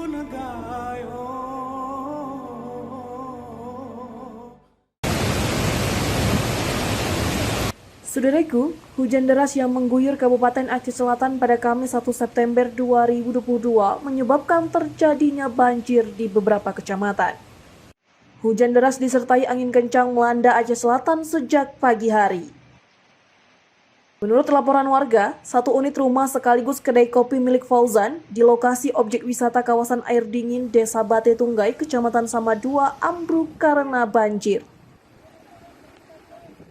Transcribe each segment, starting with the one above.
Saudaraku, hujan deras yang mengguyur Kabupaten Aceh Selatan pada Kamis 1 September 2022 menyebabkan terjadinya banjir di beberapa kecamatan. Hujan deras disertai angin kencang melanda Aceh Selatan sejak pagi hari. Menurut laporan warga, satu unit rumah sekaligus kedai kopi milik Fauzan di lokasi objek wisata kawasan air dingin Desa Bate Tunggai, Kecamatan Samadua ambruk karena banjir.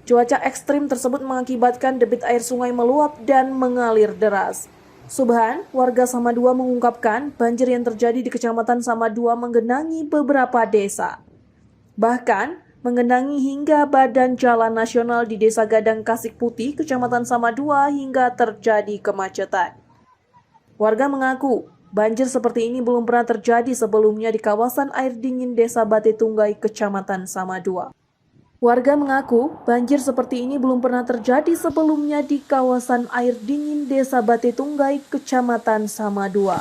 Cuaca ekstrim tersebut mengakibatkan debit air sungai meluap dan mengalir deras. Subhan, warga Samadua mengungkapkan banjir yang terjadi di Kecamatan Samadua menggenangi beberapa desa. Bahkan, menggenangi hingga badan jalan nasional di Desa Gadang Kasik Putih, Kecamatan Samadua hingga terjadi kemacetan. Warga mengaku, banjir seperti ini belum pernah terjadi sebelumnya di kawasan air dingin Desa Bate Tunggai, Kecamatan Samadua. Warga mengaku banjir seperti ini belum pernah terjadi sebelumnya di kawasan air dingin Desa Bate Tunggai, Kecamatan Samadua.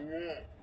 Yeah.